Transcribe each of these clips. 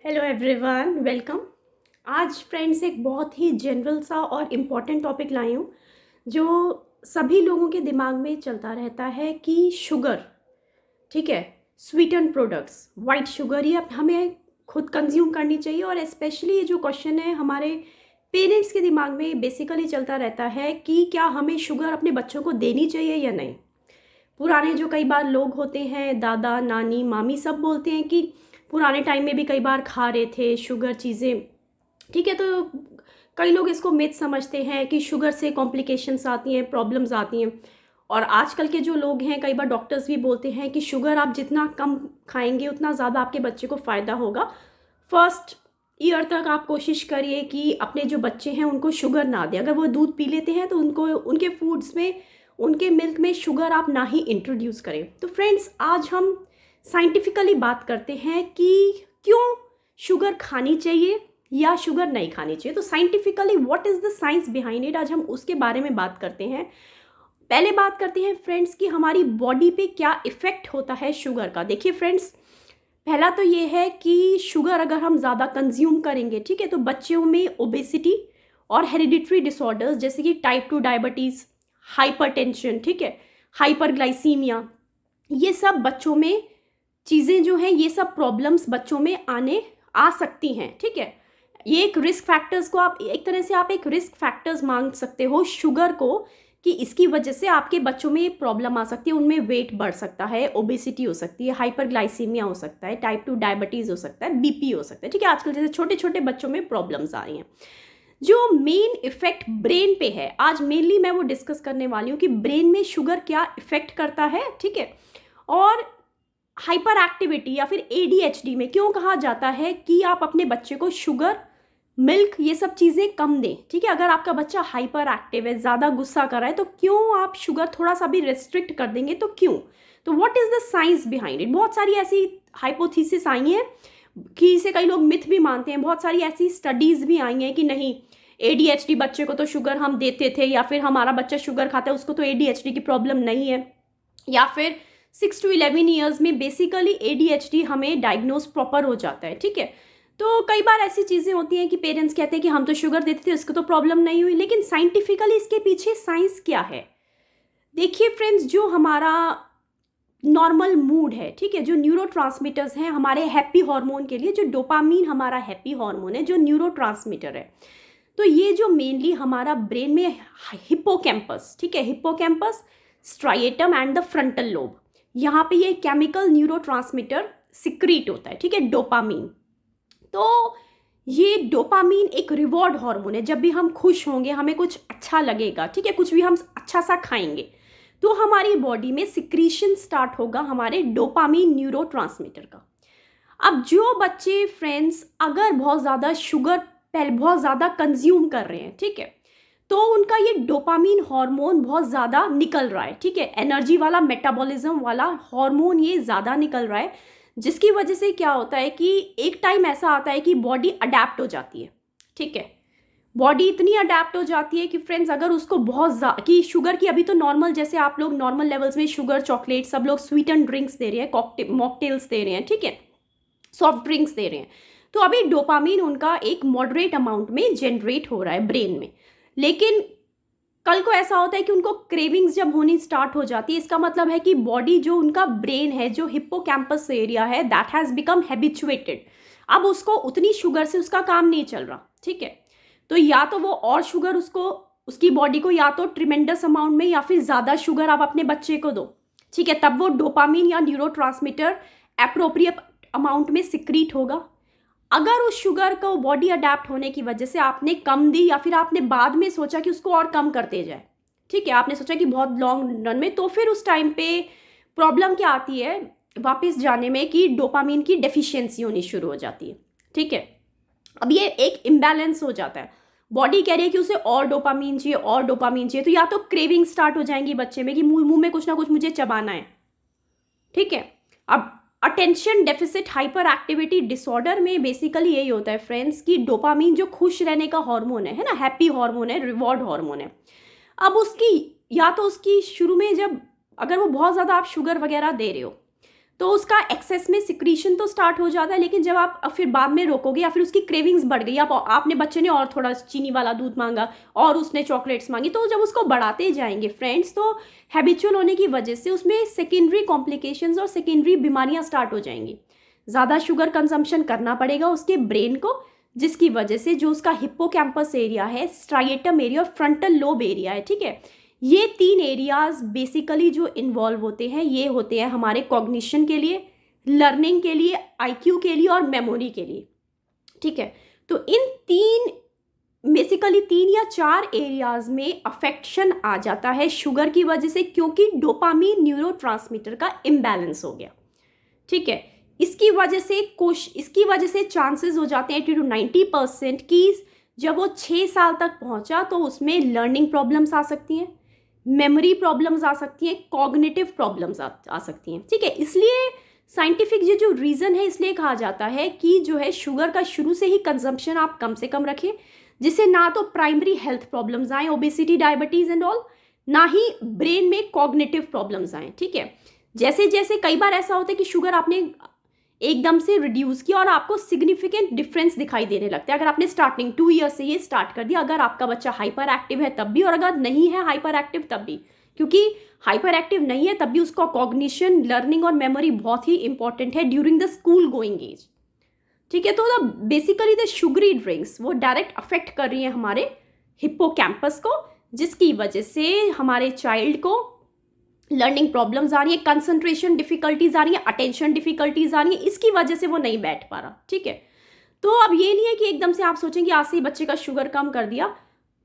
Hello everyone, welcome. आज friends एक बहुत ही जनरल सा और इम्पॉर्टेंट टॉपिक लाई हूँ जो सभी लोगों के दिमाग में चलता रहता है कि शुगर, ठीक है, स्वीटन प्रोडक्ट्स, वाइट शुगर ये हमें खुद कंज्यूम करनी चाहिए। और स्पेशली ये जो क्वेश्चन है हमारे पेरेंट्स के दिमाग में बेसिकली चलता रहता है कि क्या हमें शुगर अपने बच्चों को देनी चाहिए या नहीं। पुराने जो कई बार लोग होते हैं, दादा नानी मामी, सब बोलते हैं कि पुराने टाइम में भी कई बार खा रहे थे शुगर चीज़ें, ठीक है। तो कई लोग इसको मिथ समझते हैं कि शुगर से कॉम्प्लिकेशंस आती हैं, प्रॉब्लम्स आती हैं। और आजकल के जो लोग हैं, कई बार डॉक्टर्स भी बोलते हैं कि शुगर आप जितना कम खाएंगे उतना ज़्यादा आपके बच्चे को फ़ायदा होगा। फर्स्ट ईयर तक आप कोशिश करिए कि अपने जो बच्चे हैं उनको शुगर ना दें। अगर वो दूध पी लेते हैं तो उनको उनके फूड्स में, उनके मिल्क में शुगर आप ना ही इंट्रोड्यूस करें। तो फ्रेंड्स, आज हम साइंटिफिकली बात करते हैं कि क्यों शुगर खानी चाहिए या शुगर नहीं खानी चाहिए। तो scientifically what is the science behind it, आज हम उसके बारे में बात करते हैं। पहले बात करते हैं फ्रेंड्स कि हमारी बॉडी पे क्या इफ़ेक्ट होता है शुगर का। देखिए फ्रेंड्स, पहला तो ये है कि शुगर अगर हम ज़्यादा कंज्यूम करेंगे, ठीक है, तो बच्चों में ओबेसिटी और हेरिडिटरी डिसऑर्डर्स जैसे कि टाइप 2 डायबिटीज़, हाइपरटेंशन, ठीक है, हाइपरग्लाइसीमिया, ये सब बच्चों में चीज़ें जो हैं, ये सब प्रॉब्लम्स बच्चों में आने आ सकती हैं, ठीक है। ये एक रिस्क फैक्टर्स को आप एक तरह से आप एक रिस्क फैक्टर्स मान सकते हो शुगर को, कि इसकी वजह से आपके बच्चों में ये प्रॉब्लम आ सकती है, उनमें वेट बढ़ सकता है, ओबेसिटी हो सकती है, हाइपरग्लाइसीमिया हो सकता है, टाइप 2 डायबिटीज़ हो सकता है, बीपी हो सकता है, ठीक है। आजकल जैसे छोटे छोटे बच्चों में प्रॉब्लम्स आ रही हैं। जो मेन इफेक्ट ब्रेन पे है, आज मेनली मैं वो डिस्कस करने वाली हूँ कि ब्रेन में शुगर क्या इफेक्ट करता है, ठीक है। और हाइपर एक्टिविटी या फिर एडीएचडी में क्यों कहा जाता है कि आप अपने बच्चे को शुगर, मिल्क, ये सब चीज़ें कम दें, ठीक है। अगर आपका बच्चा हाइपर एक्टिव है, ज़्यादा गुस्सा कर रहा है, तो क्यों आप शुगर थोड़ा सा भी रिस्ट्रिक्ट कर देंगे, तो क्यों। तो what is the science behind it. बहुत सारी ऐसी हाइपोथेसिस आई हैं कि इसे कई लोग मिथ भी मानते हैं। बहुत सारी ऐसी स्टडीज़ भी आई हैं कि नहीं, एडीएचडी बच्चे को तो शुगर हम देते थे, या फिर हमारा बच्चा शुगर खाता है उसको तो एडीएचडी की प्रॉब्लम नहीं है, या फिर 6 to 11 ईयर्स में बेसिकली एडीएचडी हमें डायग्नोज प्रॉपर हो जाता है, ठीक है। तो कई बार ऐसी चीज़ें होती हैं कि पेरेंट्स कहते हैं कि हम तो शुगर देते थे, उसको तो प्रॉब्लम नहीं हुई, लेकिन साइंटिफिकली इसके पीछे साइंस क्या है। देखिए फ्रेंड्स, जो हमारा नॉर्मल मूड है, ठीक है, जो न्यूरोट्रांसमीटर्स हैं हमारे हैप्पी हार्मोन के लिए, जो डोपामीन हमारा हैप्पी हार्मोन है, जो न्यूरोट्रांसमीटर है, तो ये जो मेनली हमारा ब्रेन में हिप्पोकैम्पस, ठीक है, hippocampus, striatum and the frontal lobe, यहाँ पे ये केमिकल न्यूरोट्रांसमीटर सिक्रीट होता है, ठीक है, डोपामीन। तो ये डोपामीन एक रिवॉर्ड हार्मोन है। जब भी हम खुश होंगे, हमें कुछ अच्छा लगेगा, ठीक है, कुछ भी हम अच्छा सा खाएंगे, तो हमारी बॉडी में सिक्रीशन स्टार्ट होगा हमारे डोपामीन न्यूरोट्रांसमीटर का। अब जो बच्चे फ्रेंड्स अगर बहुत ज़्यादा शुगर पहले बहुत ज़्यादा कंज्यूम कर रहे हैं, ठीक है, तो उनका ये डोपामीन हार्मोन बहुत ज़्यादा निकल रहा है, ठीक है, एनर्जी वाला, मेटाबॉलिज्म वाला हार्मोन ये ज़्यादा निकल रहा है, जिसकी वजह से क्या होता है कि एक टाइम ऐसा आता है कि बॉडी अडेप्ट हो जाती है, ठीक है। बॉडी इतनी अडेप्ट हो जाती है कि फ्रेंड्स अगर उसको कि शुगर की अभी तो नॉर्मल, जैसे आप लोग नॉर्मल लेवल्स में शुगर, चॉकलेट, सब लोग स्वीट एंड ड्रिंक्स दे रहे हैं, कॉकटेल, मॉकटेल्स दे रहे हैं, ठीक है, सॉफ्ट ड्रिंक्स दे रहे हैं, तो अभी डोपामीन उनका एक मॉडरेट अमाउंट में जनरेट हो रहा है ब्रेन में। लेकिन कल को ऐसा होता है कि उनको क्रेविंग्स जब होनी स्टार्ट हो जाती है, इसका मतलब है कि बॉडी, जो उनका ब्रेन है, जो हिप्पोकैम्पस एरिया है, दैट हैज़ बिकम हैबिचुएटेड। अब उसको उतनी शुगर से उसका काम नहीं चल रहा, ठीक है। तो या तो वो और शुगर उसको, उसकी बॉडी को या तो ट्रिमेंडस अमाउंट में या फिर ज़्यादा शुगर आप अपने बच्चे को दो, ठीक है, तब वो डोपामीन या न्यूरोट्रांसमीटर एप्रोप्रिएट अमाउंट में सिक्रीट होगा। अगर उस शुगर को बॉडी अडेप्ट होने की वजह से आपने कम दी, या फिर आपने बाद में सोचा कि उसको और कम करते जाए, ठीक है, आपने सोचा कि बहुत लॉन्ग रन में, तो फिर उस टाइम पे प्रॉब्लम क्या आती है वापस जाने में, कि डोपामीन की डेफिशिएंसी होनी शुरू हो जाती है, ठीक है। अब ये एक इम्बैलेंस हो जाता है, बॉडी कह रही है कि उसे और डोपामीन चाहिए, और डोपामीन चाहिए, तो या तो क्रेविंग स्टार्ट हो जाएंगी बच्चे में कि मुंह में कुछ ना कुछ मुझे चबाना है, ठीक है। अब attention deficit hyper activity disorder में बेसिकली यही होता है फ्रेंड्स कि डोपामीन जो खुश रहने का हार्मोन है ना, हैप्पी हार्मोन है, रिवॉर्ड हार्मोन है, अब उसकी, या तो उसकी शुरू में जब, अगर वो बहुत ज़्यादा आप शुगर वगैरह दे रहे हो, तो उसका एक्सेस में सिक्रीशन तो स्टार्ट हो जाता है, लेकिन जब आप फिर बाद में रोकोगे या फिर उसकी क्रेविंग्स बढ़ गई, आपने बच्चे ने और थोड़ा चीनी वाला दूध मांगा और उसने चॉकलेट्स मांगी, तो जब उसको बढ़ाते जाएंगे फ्रेंड्स, तो हैबिचुअल होने की वजह से उसमें सेकेंडरी कॉम्प्लिकेशंस और सेकेंडरी बीमारियां स्टार्ट हो जाएंगी। ज़्यादा शुगर कंजम्पशन करना पड़ेगा उसके ब्रेन को, जिसकी वजह से जो उसका हिप्पोकैम्पस एरिया है, स्ट्राइएटम एरिया और फ्रंटल लोब एरिया है, ठीक है, ये 3 एरियाज बेसिकली जो इन्वॉल्व होते हैं, ये होते हैं हमारे कॉग्निशन के लिए, लर्निंग के लिए, आईक्यू के लिए और मेमोरी के लिए, ठीक है। तो इन 3 या 4 एरियाज में अफेक्शन आ जाता है शुगर की वजह से, क्योंकि डोपामीन न्यूरोट्रांसमीटर का इम्बैलेंस हो गया, ठीक है। इसकी वजह से चांसेस हो जाते हैं 80 to 90% की जब वो 6 साल तक पहुंचा तो उसमें लर्निंग प्रॉब्लम्स आ सकती हैं, मेमोरी प्रॉब्लम्स आ सकती हैं, कॉग्निटिव प्रॉब्लम्स आ सकती हैं, ठीक है। इसलिए साइंटिफिक ये जो रीज़न है, इसलिए कहा जाता है कि जो है शुगर का शुरू से ही कंजम्पशन आप कम से कम रखें, जिससे ना तो प्राइमरी हेल्थ प्रॉब्लम्स आए, ओबेसिटी, डायबिटीज़ एंड ऑल, ना ही ब्रेन में कॉग्निटिव प्रॉब्लम्स आए, ठीक है। जैसे जैसे कई बार ऐसा होता है कि शुगर आपने एकदम से रिड्यूस किया और आपको सिग्निफिकेंट डिफरेंस दिखाई देने लगता है अगर आपने स्टार्टिंग 2 ईयर्स से ये स्टार्ट कर दिया, अगर आपका बच्चा हाइपर एक्टिव है तब भी, और अगर नहीं है हाइपर एक्टिव तब भी, क्योंकि हाइपर एक्टिव नहीं है तब भी उसका कॉग्निशन, लर्निंग और मेमोरी बहुत ही इंपॉर्टेंट है during the school going age, ठीक है। तो बेसिकली द शुगरी ड्रिंक्स वो डायरेक्ट अफेक्ट कर रही है हमारे हिप्पोकैम्पस को, जिसकी वजह से हमारे चाइल्ड को लर्निंग प्रॉब्लम्स आ रही है, कंसंट्रेशन डिफिकल्टीज आ रही है, अटेंशन डिफिकल्टीज आ रही है, इसकी वजह से वो नहीं बैठ पा रहा, ठीक है। तो अब ये नहीं है कि एकदम से आप सोचेंगे आज से ही बच्चे का शुगर कम कर दिया,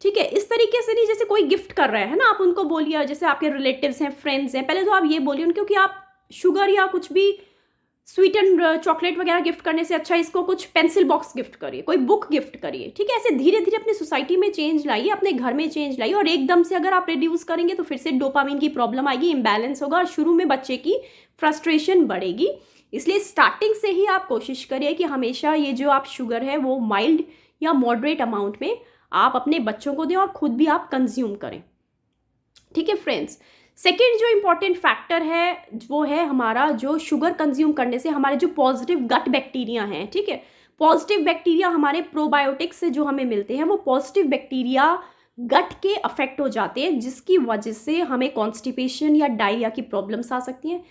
ठीक है। इस तरीके से नहीं, जैसे कोई गिफ्ट कर रहा है ना, आप उनको बोलिए, जैसे आपके रिलेटिव्स हैं, फ्रेंड्स हैं, पहले तो आप ये बोलिए उनको कि आप शुगर या कुछ भी स्वीट एंड चॉकलेट वगैरह गिफ्ट करने से अच्छा इसको कुछ पेंसिल बॉक्स गिफ्ट करिए, कोई बुक गिफ्ट करिए, ठीक है। ऐसे धीरे धीरे अपनी सोसाइटी में चेंज लाइए, अपने घर में चेंज लाइए, और एकदम से अगर आप रिड्यूस करेंगे तो फिर से डोपामिन की प्रॉब्लम आएगी, इम्बैलेंस होगा और शुरू में बच्चे की फ्रस्ट्रेशन बढ़ेगी। इसलिए स्टार्टिंग से ही आप कोशिश करिए कि हमेशा ये जो आप शुगर है वो माइल्ड या मॉडरेट अमाउंट में आप अपने बच्चों को दें और खुद भी आप कंज्यूम करें, ठीक है फ्रेंड्स। सेकेंड जो इंपॉर्टेंट फैक्टर है वो है हमारा जो शुगर कंज्यूम करने से हमारे जो पॉजिटिव गट बैक्टीरिया हैं, ठीक है, पॉजिटिव बैक्टीरिया हमारे प्रोबायोटिक्स से जो हमें मिलते हैं, वो पॉजिटिव बैक्टीरिया गट के अफेक्ट हो जाते हैं, जिसकी वजह से हमें कॉन्स्टिपेशन या डायरिया की प्रॉब्लम्स आ सकती हैं।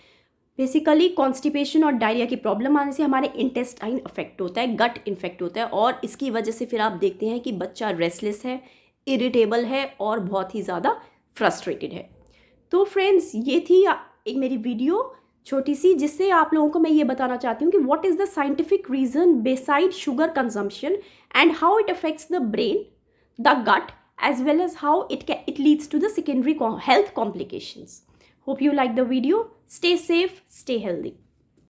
बेसिकली कॉन्स्टिपेशन और डायरिया की प्रॉब्लम आने से हमारे इंटेस्टाइन अफेक्ट होता है, गट इन्फेक्ट होता है, और इसकी वजह से फिर आप देखते हैं कि बच्चा रेस्टलेस है, इरिटेबल है और बहुत ही ज़्यादा फ्रस्ट्रेटेड है। तो फ्रेंड्स, ये थी एक मेरी वीडियो छोटी सी, जिससे आप लोगों को मैं ये बताना चाहती हूँ कि what is the scientific reason beside sugar consumption and how it affects the brain, the gut, as well as how it leads to the secondary health complications. Hope you like the video. Stay safe, stay healthy.